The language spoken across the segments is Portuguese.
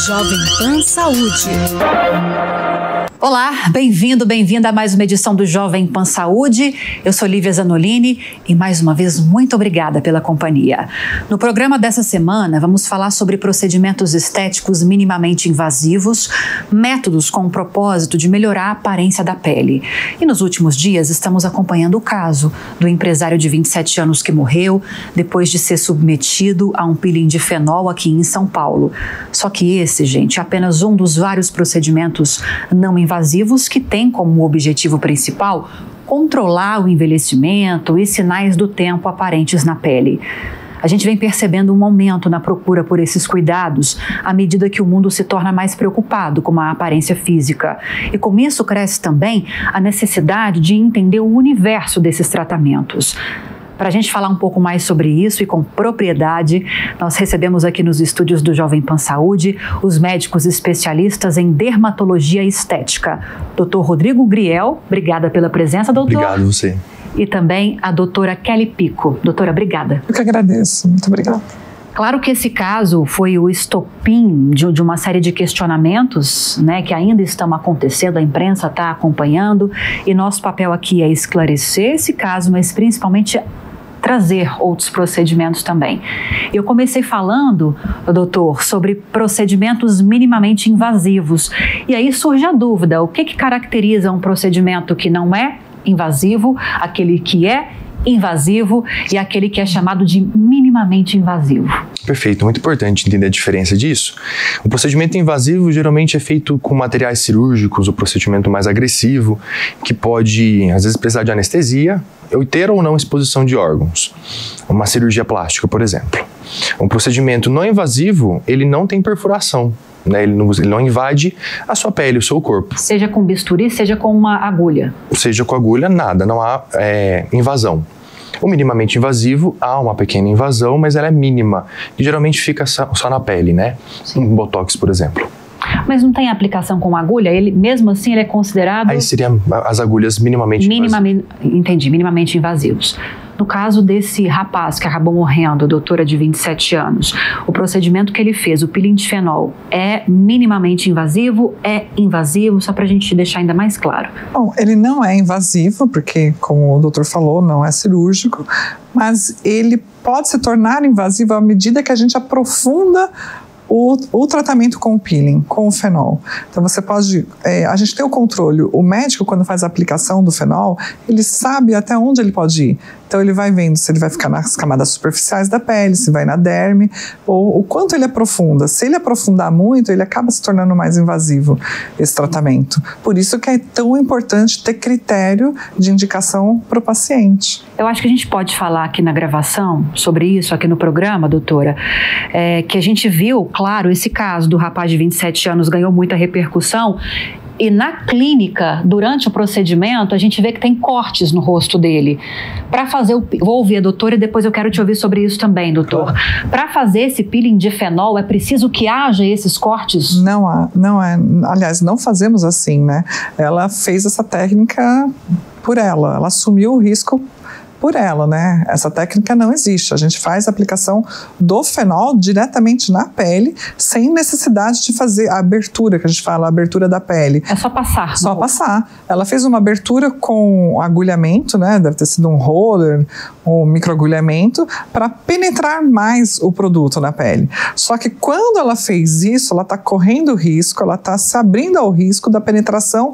Jovem Pan Saúde. Olá, bem-vindo, bem-vinda a mais uma edição do Jovem Pan Saúde. Eu sou Lívia Zanolini e mais uma vez muito obrigada pela companhia. No programa dessa semana vamos falar sobre procedimentos estéticos minimamente invasivos, métodos com o propósito de melhorar a aparência da pele. E nos últimos dias estamos acompanhando o caso do empresário de 27 anos que morreu depois de ser submetido a um peeling de fenol aqui em São Paulo. Só que esse, gente, é apenas um dos vários procedimentos não invasivos que tem como objetivo principal controlar o envelhecimento e sinais do tempo aparentes na pele. A gente vem percebendo um aumento na procura por esses cuidados à medida que o mundo se torna mais preocupado com a aparência física. E com isso cresce também a necessidade de entender o universo desses tratamentos. Para a gente falar um pouco mais sobre isso e com propriedade, nós recebemos aqui nos estúdios do Jovem Pan Saúde os médicos especialistas em dermatologia estética. Dr. Rodrigo Griel, obrigada pela presença, doutor. Obrigado, você. E também a doutora Kelly Pico. Doutora, obrigada. Eu que agradeço, muito obrigada. Claro que esse caso foi o estopim de uma série de questionamentos, né, que ainda estão acontecendo, a imprensa está acompanhando, e nosso papel aqui é esclarecer esse caso, mas principalmente trazer outros procedimentos também. Eu comecei falando, doutor, sobre procedimentos minimamente invasivos, e aí surge a dúvida, o que caracteriza um procedimento que não é invasivo, aquele que é invasivo e aquele que é chamado de minimamente invasivo? Perfeito, muito importante entender a diferença disso. O procedimento invasivo geralmente é feito com materiais cirúrgicos, o procedimento mais agressivo, que pode, às vezes, precisar de anestesia ou ter ou não exposição de órgãos. Uma cirurgia plástica, por exemplo. Um procedimento não invasivo, ele não tem perfuração. Né? Ele não invade a sua pele, o seu corpo. Seja com bisturi, seja com uma agulha. Seja com agulha, nada, não há invasão. O minimamente invasivo, há uma pequena invasão, mas ela é mínima, e geralmente fica só na pele, né? Sim. Um botox, por exemplo. Mas não tem aplicação com agulha? Ele, mesmo assim, ele é considerado... Aí seriam as agulhas minimamente invasivas. Entendi, minimamente invasivos. No caso desse rapaz que acabou morrendo, doutora de 27 anos, o procedimento que ele fez, o peeling de fenol, é minimamente invasivo? É invasivo? Só para a gente deixar ainda mais claro. Bom, ele não é invasivo, porque, como o doutor falou, não é cirúrgico, mas ele pode se tornar invasivo à medida que a gente aprofunda o tratamento com o peeling, com o fenol. Então você pode, a gente tem o controle, o médico quando faz a aplicação do fenol, ele sabe até onde ele pode ir. Então ele vai vendo se ele vai ficar nas camadas superficiais da pele, se vai na derme, ou o quanto ele aprofunda. Se ele aprofundar muito, ele acaba se tornando mais invasivo, esse tratamento. Por isso que é tão importante ter critério de indicação para o paciente. Eu acho que a gente pode falar aqui na gravação sobre isso, aqui no programa, doutora, que a gente viu, claro, esse caso do rapaz de 27 anos ganhou muita repercussão. E na clínica, durante o procedimento, a gente vê que tem cortes no rosto dele. Para fazer vou ouvir a doutora e depois eu quero te ouvir sobre isso também, doutor. Para fazer esse peeling de fenol, é preciso que haja esses cortes? Não é. Aliás, não fazemos assim, né? Ela fez essa técnica por ela assumiu o risco por ela, né? Essa técnica não existe. A gente faz a aplicação do fenol diretamente na pele, sem necessidade de fazer a abertura, que a gente fala, a abertura da pele. É só passar. Só passar. Ela fez uma abertura com agulhamento, né? Deve ter sido um roller, um microagulhamento, para penetrar mais o produto na pele. Só que quando ela fez isso, ela está correndo risco, ela está se abrindo ao risco da penetração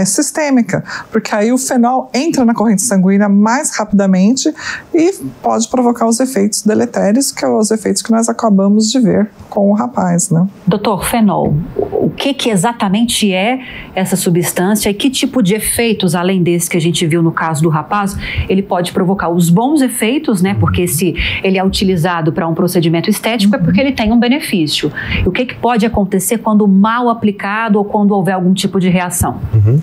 sistêmica, porque aí o fenol entra na corrente sanguínea mais rapidamente e pode provocar os efeitos deletérios, que são os efeitos que nós acabamos de ver com o rapaz, né? Doutor, fenol, o que exatamente é essa substância e que tipo de efeitos, além desse que a gente viu no caso do rapaz, ele pode provocar os bons efeitos, né? Porque se ele é utilizado para um procedimento estético é porque ele tem um benefício. E o que pode acontecer quando mal aplicado ou quando houver algum tipo de reação?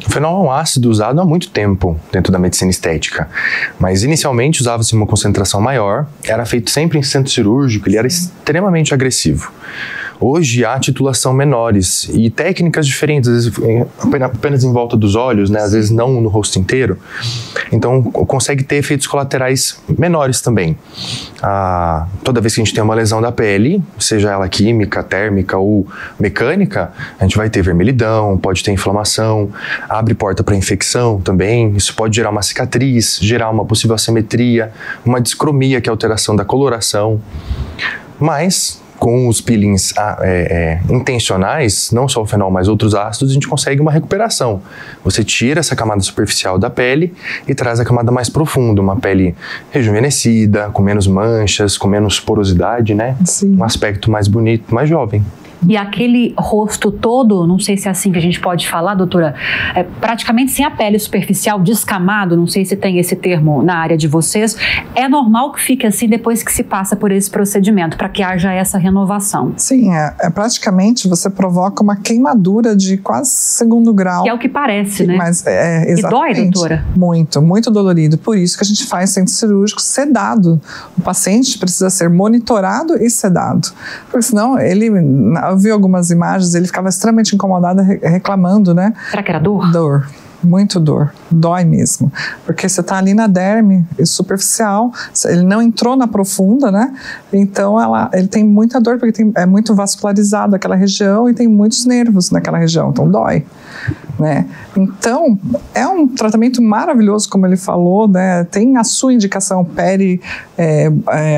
O fenol é um ácido usado há muito tempo dentro da medicina estética, mas inicialmente usava-se uma concentração maior, era feito sempre em centro cirúrgico, ele era extremamente agressivo. Hoje há titulação menores e técnicas diferentes, às vezes apenas em volta dos olhos, né? Às vezes não no rosto inteiro. Então consegue ter efeitos colaterais menores também. Toda vez que a gente tem uma lesão da pele, seja ela química, térmica ou mecânica, a gente vai ter vermelhidão, pode ter inflamação, abre porta para infecção também. Isso pode gerar uma cicatriz, gerar uma possível assimetria, uma discromia, que é a alteração da coloração. Mas com os peelings intencionais, não só o fenol, mas outros ácidos, a gente consegue uma recuperação. Você tira essa camada superficial da pele e traz a camada mais profunda, uma pele rejuvenescida, com menos manchas, com menos porosidade, né? Sim. Um aspecto mais bonito, mais jovem. E aquele rosto todo, não sei se é assim que a gente pode falar, doutora, praticamente sem a pele superficial, descamado, não sei se tem esse termo na área de vocês, é normal que fique assim depois que se passa por esse procedimento, para que haja essa renovação? Sim, praticamente você provoca uma queimadura de quase 2º grau. Que é o que parece, né? Mas, exatamente. E dói, doutora? Muito, muito dolorido. Por isso que a gente faz centro cirúrgico sedado. O paciente precisa ser monitorado e sedado. Porque senão eu vi algumas imagens, ele ficava extremamente incomodado, reclamando, né? Será que era dor? Dor. Muito dor, dói mesmo, porque você está ali na derme superficial, ele não entrou na profunda, né? Então ele tem muita dor, porque é muito vascularizado aquela região e tem muitos nervos naquela região, então dói, né? Então é um tratamento maravilhoso, como ele falou, né? Tem a sua indicação,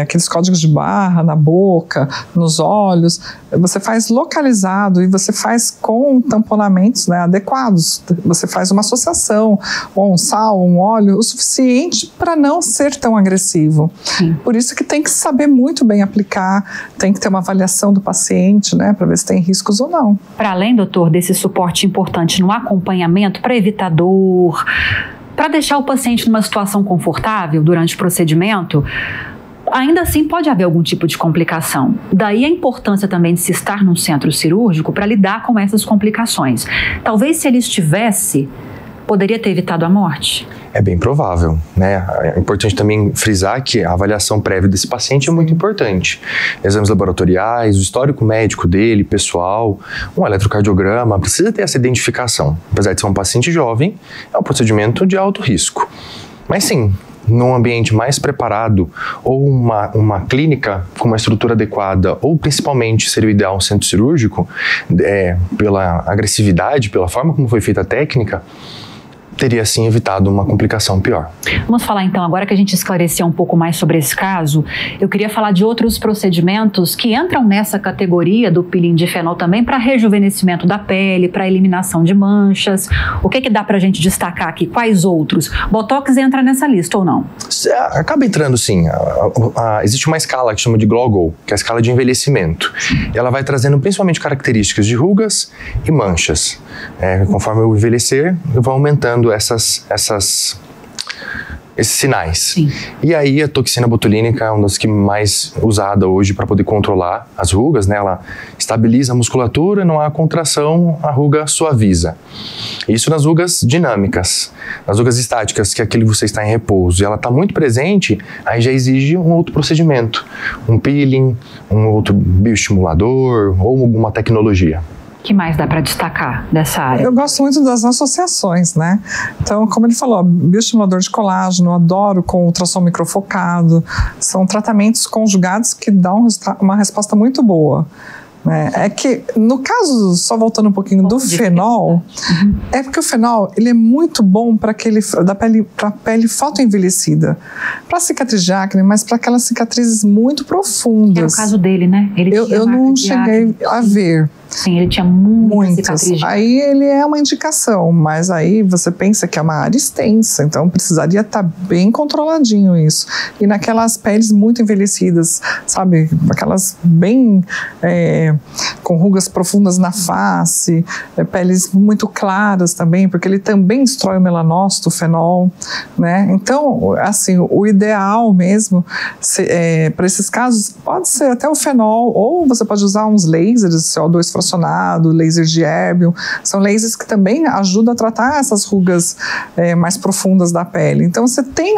aqueles códigos de barra na boca, nos olhos, você faz localizado e você faz com tamponamentos, né, adequados, você faz uma associação, ou um sal, um óleo, o suficiente para não ser tão agressivo. Sim. Por isso que tem que saber muito bem aplicar, tem que ter uma avaliação do paciente, né, para ver se tem riscos ou não. Para além, doutor, desse suporte importante no acompanhamento para evitar dor, para deixar o paciente numa situação confortável durante o procedimento, ainda assim pode haver algum tipo de complicação. Daí a importância também de se estar num centro cirúrgico para lidar com essas complicações. Talvez se ele estivesse, poderia ter evitado a morte? É bem provável, né? É importante também frisar que a avaliação prévia desse paciente é muito importante. Exames laboratoriais, o histórico médico dele, pessoal, um eletrocardiograma, precisa ter essa identificação. Apesar de ser um paciente jovem, é um procedimento de alto risco. Mas sim, num ambiente mais preparado ou uma clínica com uma estrutura adequada, ou principalmente seria o ideal um centro cirúrgico, pela agressividade, pela forma como foi feita a técnica, teria sim evitado uma complicação pior. Vamos falar então, agora que a gente esclareceu um pouco mais sobre esse caso, eu queria falar de outros procedimentos que entram nessa categoria do peeling de fenol também para rejuvenescimento da pele, para eliminação de manchas. O que dá para a gente destacar aqui? Quais outros? Botox entra nessa lista ou não? Acaba entrando sim. Existe uma escala que chama de Glogau, que é a escala de envelhecimento. E ela vai trazendo principalmente características de rugas e manchas. Conforme eu envelhecer, eu vou aumentando esses sinais. Sim. E aí a toxina botulínica é uma das que mais usada hoje para poder controlar as rugas, né? Ela estabiliza a musculatura, não há contração, a ruga suaviza. Isso nas rugas dinâmicas. Nas rugas estáticas, que é aquele que você está em repouso, e ela está muito presente, aí já exige um outro procedimento, um peeling, um outro bioestimulador ou alguma tecnologia. O que mais dá para destacar dessa área? Eu gosto muito das associações, né? Então, como ele falou, bioestimulador de colágeno, eu adoro com ultrassom microfocado, são tratamentos conjugados que dão uma resposta muito boa. É que, no caso, só voltando um pouquinho do fenol, é porque o fenol ele é muito bom para a pele fotoenvelhecida, para cicatriz de acne, mas para aquelas cicatrizes muito profundas. É o caso dele, né? Eu não cheguei a ver. Sim, ele tinha muita cicatriz. Aí ele é uma indicação, mas aí você pensa que é uma área extensa, então precisaria estar bem controladinho isso. E naquelas peles muito envelhecidas, sabe? Aquelas bem com rugas profundas na face, peles muito claras também, porque ele também destrói o melanócito, o fenol, né? Então, assim, o ideal mesmo, para esses casos, pode ser até o fenol, ou você pode usar uns lasers, CO2 ultrassonado, laser de erbium, são lasers que também ajudam a tratar essas rugas mais profundas da pele. Então você tem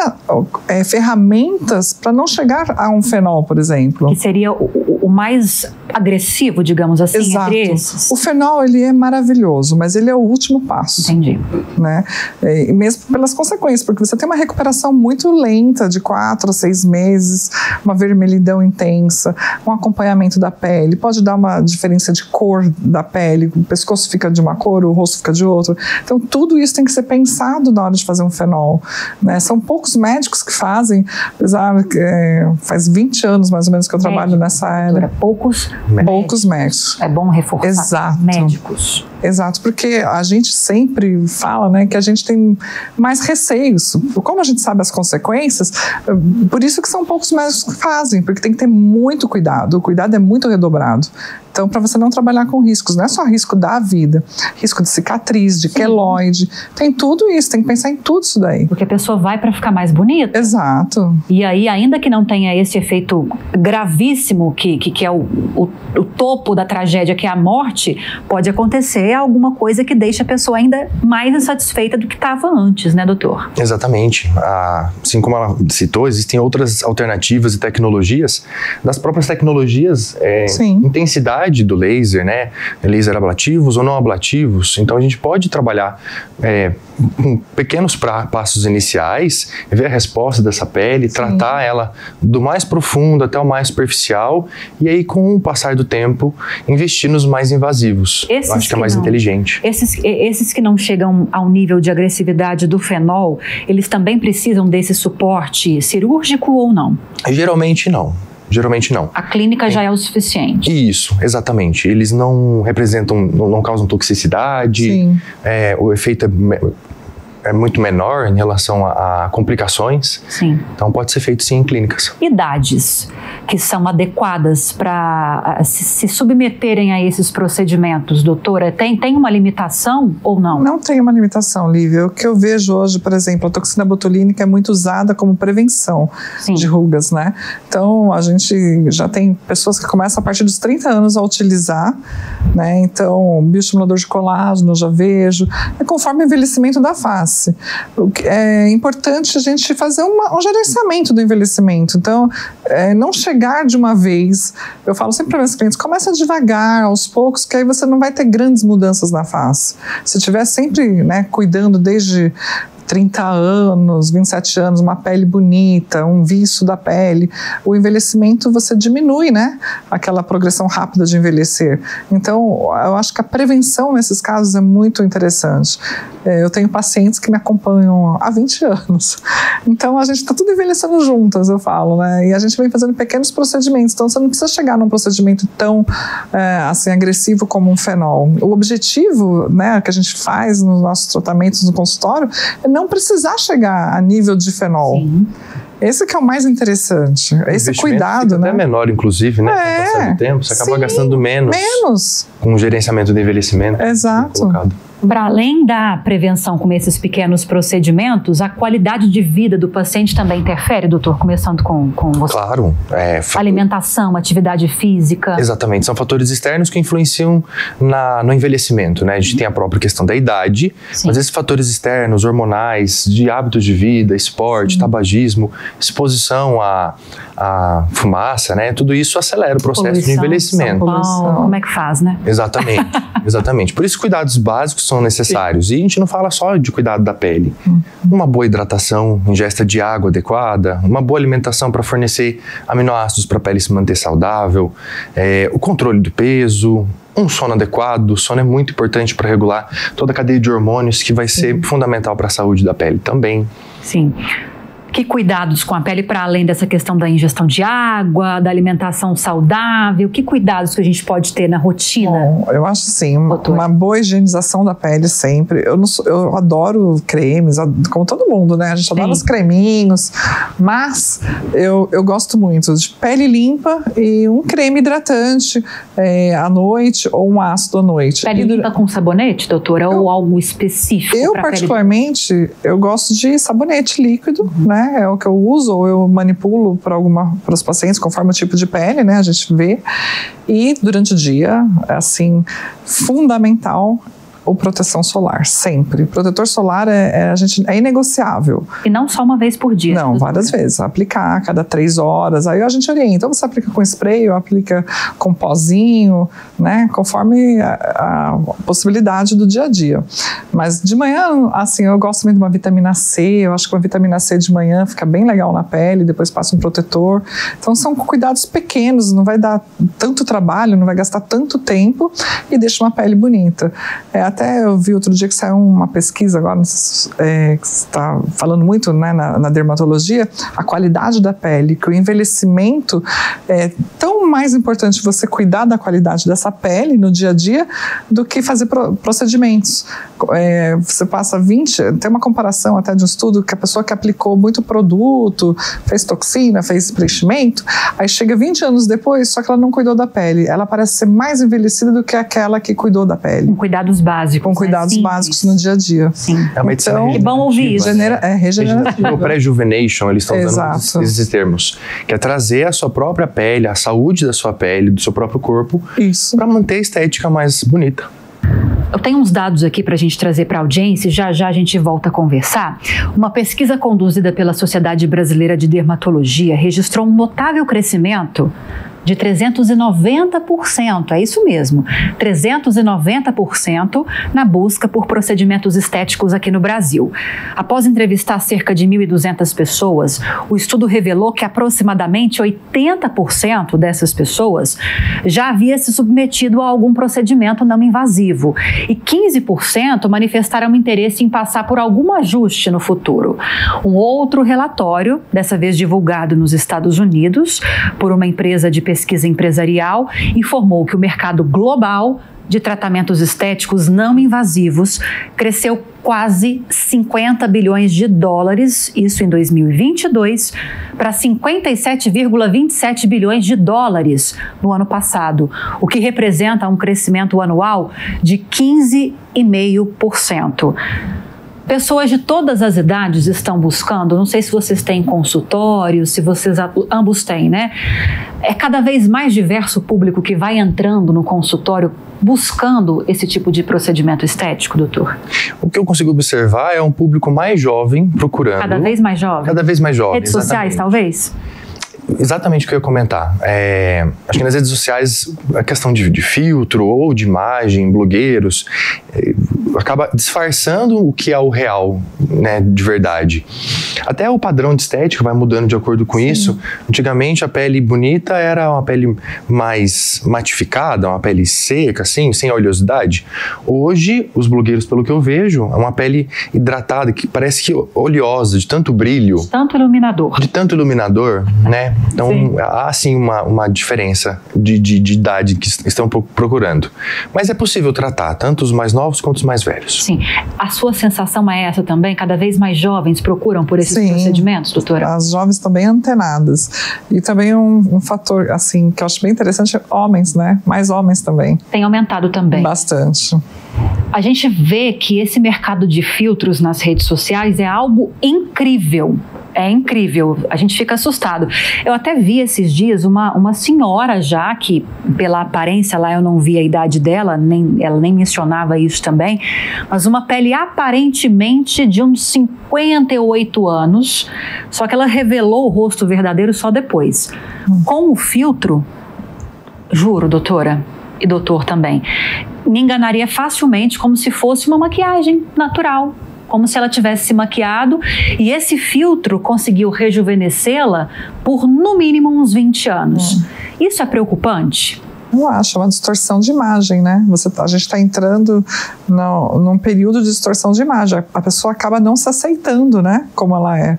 ferramentas para não chegar a um fenol, por exemplo. Que seria o mais agressivo, digamos assim, Exato. entre esses. O fenol, ele é maravilhoso, mas ele é o último passo. Entendi. Né? E mesmo pelas consequências, porque você tem uma recuperação muito lenta, de 4 a 6 meses, uma vermelhidão intensa, um acompanhamento da pele, pode dar uma diferença de cor da pele, o pescoço fica de uma cor, o rosto fica de outra. Então tudo isso tem que ser pensado na hora de fazer um fenol. Né? São poucos médicos que fazem, apesar que faz 20 anos mais ou menos que eu trabalho nessa área. Poucos médicos. É bom reforçar. Exato. Médicos. Exato, porque a gente sempre fala, né, que a gente tem mais receios. Como a gente sabe as consequências, por isso que são poucos médicos que fazem, porque tem que ter muito cuidado. O cuidado é muito redobrado. Então, para você não trabalhar com riscos, não é só risco da vida, risco de cicatriz, de queloide, tem tudo isso, tem que pensar em tudo isso daí. Porque a pessoa vai para ficar mais bonita. Exato. E aí, ainda que não tenha esse efeito gravíssimo, que é o topo da tragédia, que é a morte, pode acontecer alguma coisa que deixe a pessoa ainda mais insatisfeita do que estava antes, né, doutor? Exatamente. Assim como ela citou, existem outras alternativas e tecnologias. Das próprias tecnologias, intensidade do laser, né? Laser ablativos ou não ablativos. Então a gente pode trabalhar com pequenos passos iniciais, ver a resposta dessa pele, tratar ela do mais profundo até o mais superficial, e aí com o passar do tempo investir nos mais invasivos. Eu acho que é mais inteligente. Esses que não chegam ao nível de agressividade do fenol, eles também precisam desse suporte cirúrgico ou não? Geralmente não. Geralmente não. A clínica já é o suficiente. Isso, exatamente. Eles não representam, não causam toxicidade, o efeito é muito menor em relação a complicações. Sim. Então pode ser feito sim em clínicas. Idades que são adequadas para se submeterem a esses procedimentos, doutora, tem uma limitação ou não? Não tem uma limitação, Lívia. O que eu vejo hoje, por exemplo, a toxina botulínica é muito usada como prevenção de rugas, né? Então a gente já tem pessoas que começam a partir dos 30 anos a utilizar, né? Então bioestimulador de colágeno eu já vejo, conforme o envelhecimento da face. É importante a gente fazer um gerenciamento do envelhecimento. Então, não chegar de uma vez. Eu falo sempre para meus clientes, começa devagar, aos poucos, que aí você não vai ter grandes mudanças na face. Se estiver sempre, né, cuidando desde 30 anos, 27 anos, uma pele bonita, um viço da pele, o envelhecimento você diminui, né? Aquela progressão rápida de envelhecer. Então, eu acho que a prevenção nesses casos é muito interessante. Eu tenho pacientes que me acompanham há 20 anos. Então, a gente está tudo envelhecendo juntas, eu falo, né? E a gente vem fazendo pequenos procedimentos. Então, você não precisa chegar num procedimento tão assim, agressivo como um fenol. O objetivo, né, que a gente faz nos nossos tratamentos no consultório é não precisar chegar a nível de fenol. Sim. Esse que é o mais interessante, esse cuidado, fica né? até menor, inclusive, né? Com o passar do tempo, você acaba gastando menos com o gerenciamento do envelhecimento. Exato. Para além da prevenção com esses pequenos procedimentos, a qualidade de vida do paciente também interfere, doutor? Começando com você. Claro. Alimentação, atividade física. Exatamente. São fatores externos que influenciam no envelhecimento, né? A gente tem a própria questão da idade, mas esses fatores externos, hormonais, de hábitos de vida, esporte, tabagismo, exposição à fumaça, né? Tudo isso acelera o processo de envelhecimento. Como é que faz, né? Exatamente. Exatamente. Por isso, cuidados básicos são necessários. E a gente não fala só de cuidado da pele. Uma boa hidratação, ingesta de água adequada, uma boa alimentação para fornecer aminoácidos para a pele se manter saudável, o controle do peso, um sono adequado. O sono é muito importante para regular toda a cadeia de hormônios, que vai ser fundamental para a saúde da pele também. Sim. Que cuidados com a pele, para além dessa questão da ingestão de água, da alimentação saudável? Que cuidados que a gente pode ter na rotina? Bom, eu acho assim, uma boa higienização da pele sempre. Eu adoro cremes, como todo mundo, né? A gente adora os creminhos, mas eu gosto muito de pele limpa e um creme hidratante à noite ou um ácido à noite. Pele limpa com sabonete, doutora, ou algo específico? Eu particularmente, eu gosto de sabonete líquido, né? né? É o que eu uso ou eu manipulo para os pacientes conforme o tipo de pele, né? A gente vê. E durante o dia, assim, fundamental ou proteção solar, sempre. Protetor solar é inegociável. E não só uma vez por dia? Não, várias vezes. Aplicar a cada 3 horas. Aí a gente orienta. Ou você aplica com spray, ou aplica com pozinho, né? Conforme a possibilidade do dia a dia. Mas de manhã, assim, eu gosto muito de uma vitamina C. Eu acho que uma vitamina C de manhã fica bem legal na pele. Depois passa um protetor. Então são cuidados pequenos. Não vai dar tanto trabalho, não vai gastar tanto tempo e deixa uma pele bonita. Até eu vi outro dia que saiu uma pesquisa agora, não sei se que está falando muito, né, na dermatologia, a qualidade da pele, que o envelhecimento é tão mais importante você cuidar da qualidade dessa pele no dia a dia do que fazer procedimentos. Você passa 20, tem uma comparação até de um estudo que a pessoa que aplicou muito produto, fez toxina, fez preenchimento, aí chega 20 anos depois, só que ela não cuidou da pele. Ela parece ser mais envelhecida do que aquela que cuidou da pele. Com cuidados básicos. Com cuidados básicos no dia a dia. Sim. É uma edição que bom ouvir isso. Regenerativa. O pré-juvenation, eles estão usando esses termos, que é trazer a sua própria pele, a saúde da sua pele, do seu próprio corpo, para manter a estética mais bonita. Eu tenho uns dados aqui para a gente trazer para a audiência, já a gente volta a conversar. Uma pesquisa conduzida pela Sociedade Brasileira de Dermatologia registrou um notável crescimento de 390%, é isso mesmo, 390% na busca por procedimentos estéticos aqui no Brasil. Após entrevistar cerca de 1.200 pessoas, o estudo revelou que aproximadamente 80% dessas pessoas já havia se submetido a algum procedimento não invasivo e 15% manifestaram interesse em passar por algum ajuste no futuro. Um outro relatório, dessa vez divulgado nos Estados Unidos por uma empresa de pesquisa empresarial, informou que o mercado global de tratamentos estéticos não invasivos cresceu quase 50 bilhões de dólares, isso em 2022, para 57,27 bilhões de dólares no ano passado, o que representa um crescimento anual de 15,5%. Pessoas de todas as idades estão buscando, não sei se vocês têm consultório, se vocês ambos têm, né? É cada vez mais diverso o público que vai entrando no consultório buscando esse tipo de procedimento estético, doutor? O que eu consigo observar é um público mais jovem procurando. Cada vez mais jovem? Cada vez mais jovem, redes sociais, talvez? Exatamente o que eu ia comentar. Acho que nas redes sociais a questão de filtro ou de imagem, blogueiros, acaba disfarçando o que é o real, né, de verdade. Até o padrão de estética vai mudando de acordo com isso. Antigamente a pele bonita era uma pele mais matificada, uma pele seca, assim, sem oleosidade. Hoje, os blogueiros, pelo que eu vejo, é uma pele hidratada, que parece que oleosa, de tanto brilho. De tanto iluminador. De tanto iluminador, né? Então, há sim uma diferença de idade que estão procurando. Mas é possível tratar tanto os mais novos quanto os mais velhos. Sim. A sua sensação é essa também? Cada vez mais jovens procuram por esses procedimentos, doutora? As jovens estão bem antenadas. E também um fator, assim, que eu acho bem interessante é homens, né? Mais homens também. Tem aumentado também. Bastante. A gente vê que esse mercado de filtros nas redes sociais é algo incrível. É incrível, a gente fica assustado. Eu até vi esses dias uma senhora já, que pela aparência lá eu não vi a idade dela, ela nem mencionava isso também, mas uma pele aparentemente de uns 58 anos, só que ela revelou o rosto verdadeiro só depois. Com o filtro, juro, doutora, e doutor também, me enganaria facilmente como se fosse uma maquiagem natural, como se ela tivesse se maquiado, e esse filtro conseguiu rejuvenescê-la por no mínimo uns 20 anos. Isso é preocupante? Eu acho, é uma distorção de imagem, né? A gente está entrando num período de distorção de imagem. A pessoa acaba não se aceitando, né? Como ela é.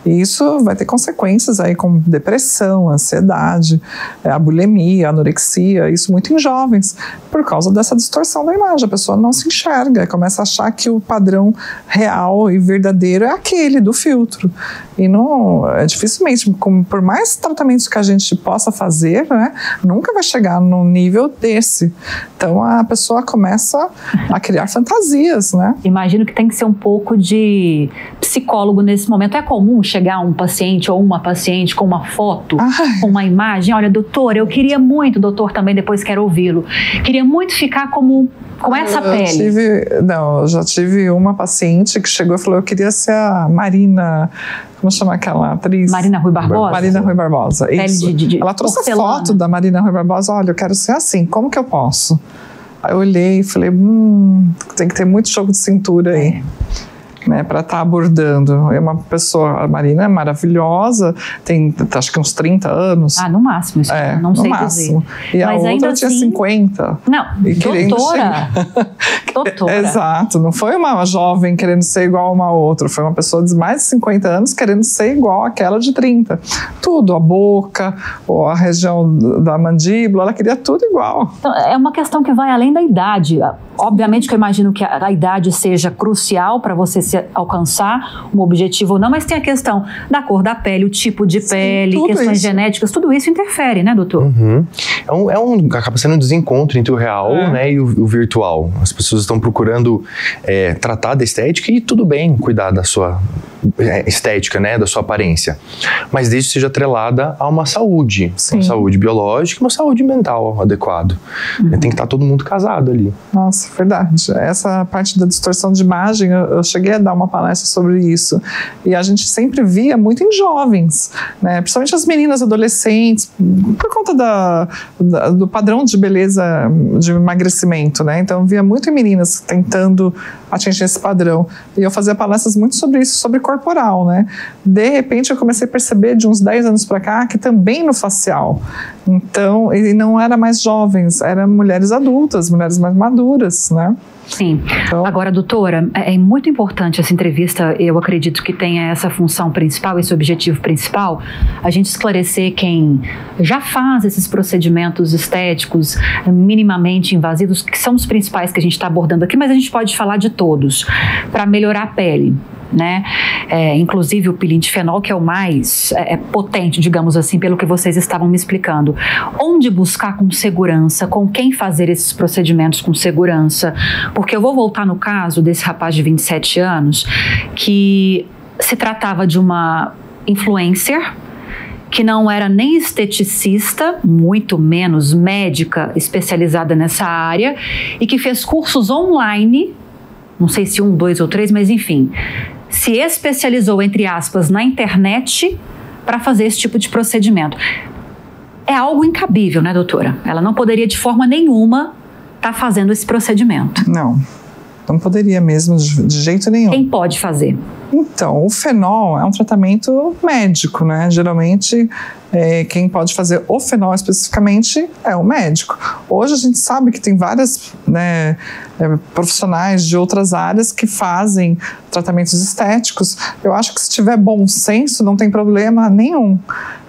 E isso vai ter consequências aí com depressão, ansiedade, a bulimia, a anorexia, isso muito em jovens, por causa dessa distorção da imagem. A pessoa não se enxerga, começa a achar que o padrão real e verdadeiro é aquele do filtro. E não, dificilmente, por mais tratamentos que a gente possa fazer, né? Nunca vai chegar num nível desse. Então a pessoa começa a criar fantasias, né? Imagino que tem que ser um pouco de psicólogo nesse momento. É comum chegar um paciente ou uma paciente com uma foto, com uma imagem? Olha, doutor, eu queria muito, doutor também depois quero ouvi-lo, queria muito ficar com essa pele. Eu já tive uma paciente que chegou e falou, eu queria ser a Marina, como chama aquela atriz? Marina Rui Barbosa? Marina Rui Barbosa, isso. Ela trouxe porcelana. A foto da Marina Rui Barbosa, olha, eu quero ser assim, como que eu posso? Aí eu olhei e falei, tem que ter muito jogo de cintura aí. Né, para estar abordando. É uma pessoa, a Marina é maravilhosa, tem acho que uns 30 anos. No máximo, isso não sei máximo. Dizer. E mas a outra tinha 50. Não, doutora. Exato, não foi uma jovem querendo ser igual a uma outra, foi uma pessoa de mais de 50 anos querendo ser igual àquela de 30. Tudo, a boca, ou a região da mandíbula, ela queria tudo igual. Então, é uma questão que vai além da idade. Obviamente que eu imagino que a idade seja crucial para você alcançar um objetivo ou não, mas tem a questão da cor da pele, o tipo de pele, questões genéticas, tudo isso interfere, né, doutor? Acaba sendo um desencontro entre o real, né, e o virtual. As pessoas estão procurando tratar da estética e tudo bem cuidar da sua estética, né, da sua aparência, mas desde que seja atrelada a uma saúde, uma saúde biológica e uma saúde mental adequada. Tem que estar todo mundo casado ali. Nossa, verdade. Essa parte da distorção de imagem, eu cheguei a dar uma palestra sobre isso, e a gente sempre via muito em jovens, né? Principalmente as meninas adolescentes, por conta do padrão de beleza, de emagrecimento, né? Então via muito em meninas tentando atingir esse padrão, e eu fazia palestras muito sobre isso, sobre corporal, né? De repente eu comecei a perceber de uns 10 anos para cá que também no facial, então, e não era mais jovens, eram mulheres adultas, mulheres mais maduras, né? Sim. Então, agora, doutora, é muito importante essa entrevista, eu acredito que tenha essa função principal, esse objetivo principal, a gente esclarecer quem já faz esses procedimentos estéticos minimamente invasivos, que são os principais que a gente está abordando aqui, mas a gente pode falar de todos, para melhorar a pele, né? Inclusive o pilindifenol, que é o mais potente, digamos assim, pelo que vocês estavam me explicando. Onde buscar com segurança, com quem fazer esses procedimentos com segurança? Porque eu vou voltar no caso desse rapaz de 27 anos, que se tratava de uma influencer, que não era nem esteticista, muito menos médica especializada nessa área, e que fez cursos online, não sei se 1, 2 ou 3, mas enfim, se especializou, entre aspas, na internet para fazer esse tipo de procedimento. É algo incabível, né, doutora? Ela não poderia de forma nenhuma estar fazendo esse procedimento. Não poderia mesmo, de jeito nenhum. Quem pode fazer? Então, o fenol é um tratamento médico, né? Geralmente, quem pode fazer o fenol especificamente é o médico. Hoje a gente sabe que tem várias profissionais de outras áreas que fazem tratamentos estéticos. Eu acho que se tiver bom senso, não tem problema nenhum.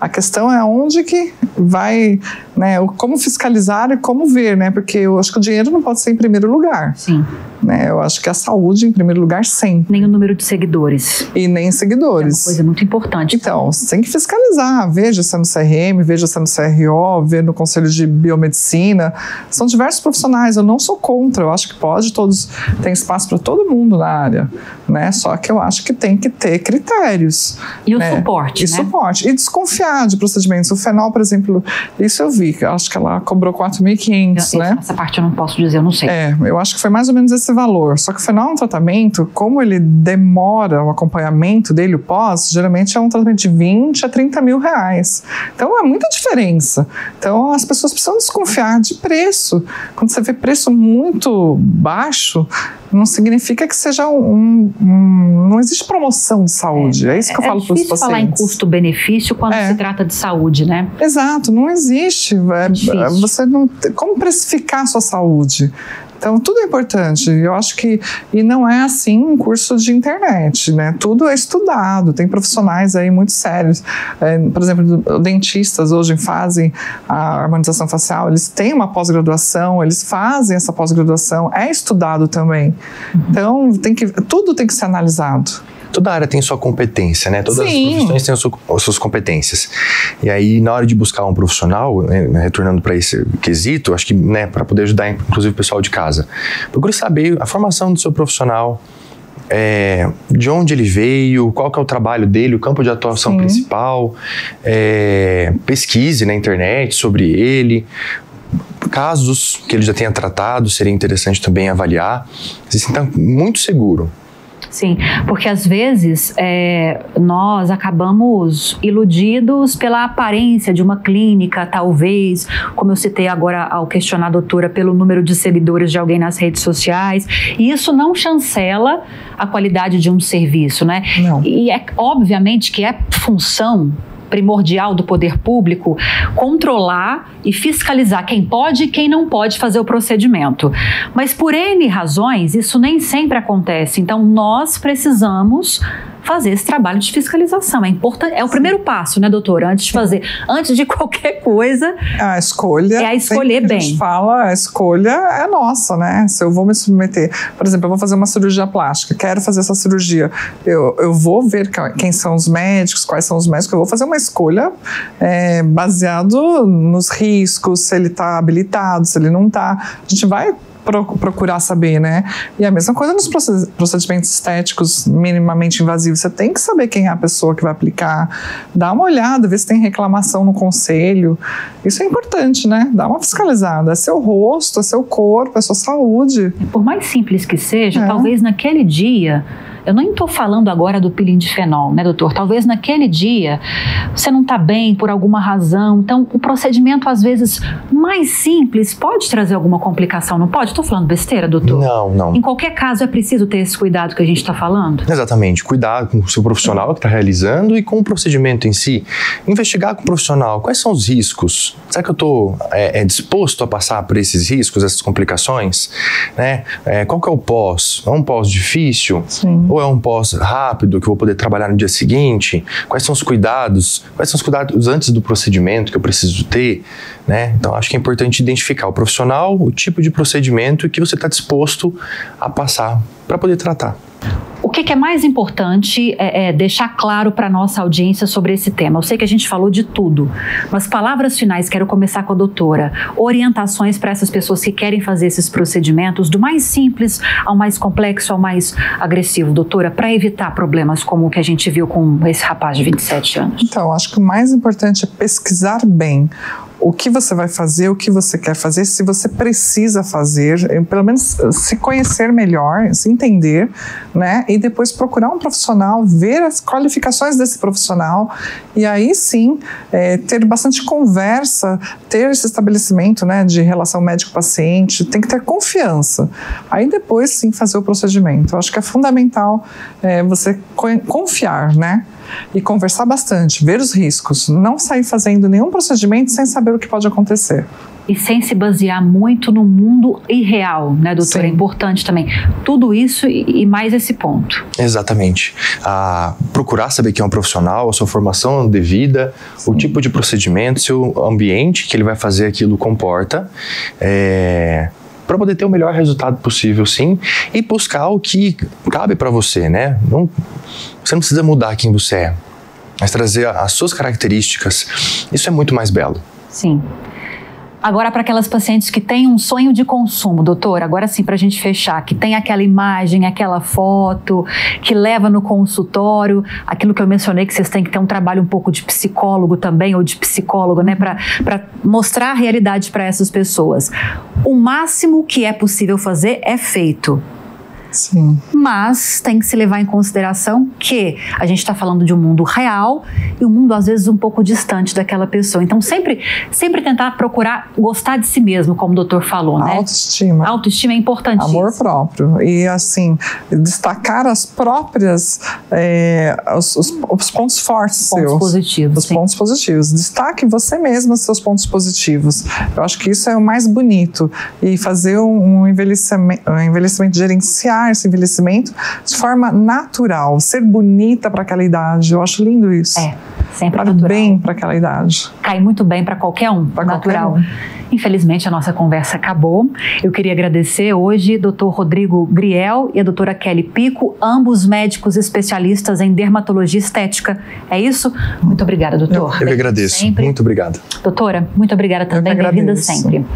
A questão é onde que vai, né? Como fiscalizar e como ver, né? Porque eu acho que o dinheiro não pode ser em primeiro lugar. Sim. Né? Eu acho que a saúde em primeiro lugar sempre. Nem o número de seguidores. E nem seguidores. É uma coisa muito importante. Então, você tem que fiscalizar, veja se é no CRM, veja se é no CRO, ver no Conselho de Biomedicina. São diversos profissionais, eu não sou contra, eu acho que pode, todos, tem espaço para todo mundo na área, né? Só que eu acho que tem que ter critérios. E o suporte, né? Suporte. E desconfiar de procedimentos. O fenol, por exemplo, isso eu vi, acho que ela cobrou 4.500, né? Essa parte eu não posso dizer, eu não sei. Eu acho que foi mais ou menos esse valor. Só que o fenol é um tratamento, como ele demora o acompanhamento dele, o pós, geralmente é um tratamento de 20 a 30 mil reais. Então é muita diferença. Então as pessoas precisam desconfiar de preço. Quando você vê preço muito baixo, não significa que seja não existe promoção de saúde. É isso que eu falo para os pacientes. É difícil falar em custo-benefício quando se trata de saúde, né? Exato, não existe. Você não, como precificar a sua saúde? Então, tudo é importante. Eu acho que, e não é assim um curso de internet, né? Tudo é estudado, tem profissionais aí muito sérios. Por exemplo, dentistas hoje fazem a harmonização facial, eles têm uma pós-graduação, eles fazem essa pós-graduação, é estudado também. Então, tudo tem que ser analisado. toda área tem sua competência, né? Todas as profissões têm as suas competências. E aí, na hora de buscar um profissional, retornando para esse quesito, acho que, né, para poder ajudar, inclusive, o pessoal de casa, procure saber a formação do seu profissional, de onde ele veio, qual que é o trabalho dele, o campo de atuação principal, pesquise na internet sobre ele, casos que ele já tenha tratado, seria interessante também avaliar, se sinta muito seguro. Sim, porque às vezes nós acabamos iludidos pela aparência de uma clínica, talvez, como eu citei agora ao questionar a doutora, pelo número de seguidores de alguém nas redes sociais, e isso não chancela a qualidade de um serviço, né? Não. E obviamente que é função primordial do poder público controlar e fiscalizar quem pode e quem não pode fazer o procedimento. Mas por N razões, isso nem sempre acontece. Então, nós precisamos fazer esse trabalho de fiscalização. É importante, é o primeiro passo, né, doutora? Antes de qualquer coisa, a escolha é a escolher bem. A gente fala, a escolha é nossa, né? Se eu vou me submeter, por exemplo, eu vou fazer uma cirurgia plástica, quero fazer essa cirurgia, eu vou ver quem são os médicos, quais são os médicos, eu vou fazer uma escolha baseado nos riscos, se ele está habilitado, se ele não está. A gente vai procurar saber, né? E a mesma coisa nos procedimentos estéticos minimamente invasivos. Você tem que saber quem é a pessoa que vai aplicar, dá uma olhada, ver se tem reclamação no conselho. Isso é importante, né? Dá uma fiscalizada. É seu rosto, é seu corpo, é sua saúde. Por mais simples que seja, talvez naquele dia, eu nem estou falando agora do peeling de fenol, né, doutor? Talvez naquele dia você não está bem por alguma razão. Então, o procedimento, às vezes, mais simples pode trazer alguma complicação, não pode? Estou falando besteira, doutor? Não. Em qualquer caso, é preciso ter esse cuidado que a gente está falando? Exatamente. Cuidado com o seu profissional que está realizando e com o procedimento em si. Investigar com o profissional. Quais são os riscos? Será que eu estou disposto a passar por esses riscos, essas complicações? Né? Qual que é o pós? É um pós difícil? Sim. Ou é um pós rápido que eu vou poder trabalhar no dia seguinte? Quais são os cuidados? Quais são os cuidados antes do procedimento que eu preciso ter? Né? Então, acho que é importante identificar o profissional, o tipo de procedimento que você está disposto a passar para poder tratar. O que é mais importante é deixar claro para a nossa audiência sobre esse tema. Eu sei que a gente falou de tudo, mas palavras finais, quero começar com a doutora. Orientações para essas pessoas que querem fazer esses procedimentos, do mais simples ao mais complexo, ao mais agressivo, doutora, para evitar problemas como o que a gente viu com esse rapaz de 27 anos. Então, acho que o mais importante é pesquisar bem o que você vai fazer, o que você quer fazer, se você precisa fazer, pelo menos se conhecer melhor, se entender, né? E depois procurar um profissional, ver as qualificações desse profissional e aí sim ter bastante conversa, ter esse estabelecimento, né, de relação médico-paciente, tem que ter confiança. Aí depois sim fazer o procedimento. Eu acho que é fundamental você confiar, né? E conversar bastante, ver os riscos, não sair fazendo nenhum procedimento sem saber o que pode acontecer. E sem se basear muito no mundo irreal, né, doutora? Sim. É importante também. Tudo isso e mais esse ponto. Exatamente. Procurar saber quem é um profissional, a sua formação devida, o tipo de procedimento, se o ambiente que ele vai fazer aquilo comporta, para poder ter o melhor resultado possível, sim, e buscar o que cabe para você, né? Você não precisa mudar quem você é, mas trazer as suas características. Isso é muito mais belo. Sim. Agora, para aquelas pacientes que têm um sonho de consumo, doutora, agora sim, para a gente fechar, que tem aquela imagem, aquela foto, que leva no consultório, aquilo que eu mencionei, que vocês têm que ter um trabalho um pouco de psicólogo também, ou de psicóloga, né, para mostrar a realidade para essas pessoas. O máximo que é possível fazer é feito. Sim. Mas tem que se levar em consideração que a gente está falando de um mundo real e um mundo às vezes um pouco distante daquela pessoa. Então sempre tentar procurar gostar de si mesmo, como o doutor falou, né? Autoestima. Autoestima é importantíssimo. Amor próprio. E assim, destacar as próprias, os pontos fortes seus. Pontos positivos. Os pontos positivos. Destaque você mesmo os seus pontos positivos. Eu acho que isso é o mais bonito. E fazer um envelhecimento, gerenciar esse envelhecimento de forma natural, ser bonita para aquela idade. Eu acho lindo isso. Sempre faz natural. bem para aquela idade. Cai muito bem para qualquer um, natural. Infelizmente, a nossa conversa acabou. Eu queria agradecer hoje o Dr. Rodrigo Griel e a doutora Kelly Pico, ambos médicos especialistas em dermatologia estética. É isso? Muito obrigada, doutor. Eu que agradeço. Sempre. Muito obrigado. Doutora, muito obrigada também. Bem-vinda sempre.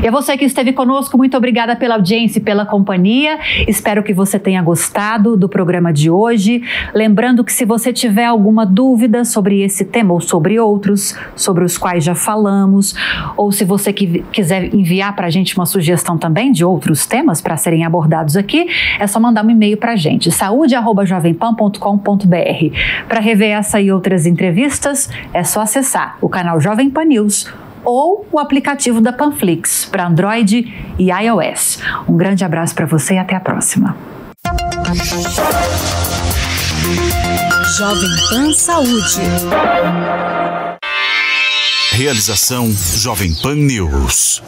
E a você que esteve conosco, muito obrigada pela audiência e pela companhia. Espero que você tenha gostado do programa de hoje. Lembrando que se você tiver alguma dúvida sobre esse tema ou sobre outros, sobre os quais já falamos, ou se você quiser enviar para a gente uma sugestão também de outros temas para serem abordados aqui, é só mandar um e-mail para a gente, saude@jovempan.com.br. Para rever essa e outras entrevistas, é só acessar o canal Jovem Pan News ou o aplicativo da Panflix para Android e iOS. Um grande abraço para você e até a próxima. Jovem Pan Saúde. Realização Jovem Pan News.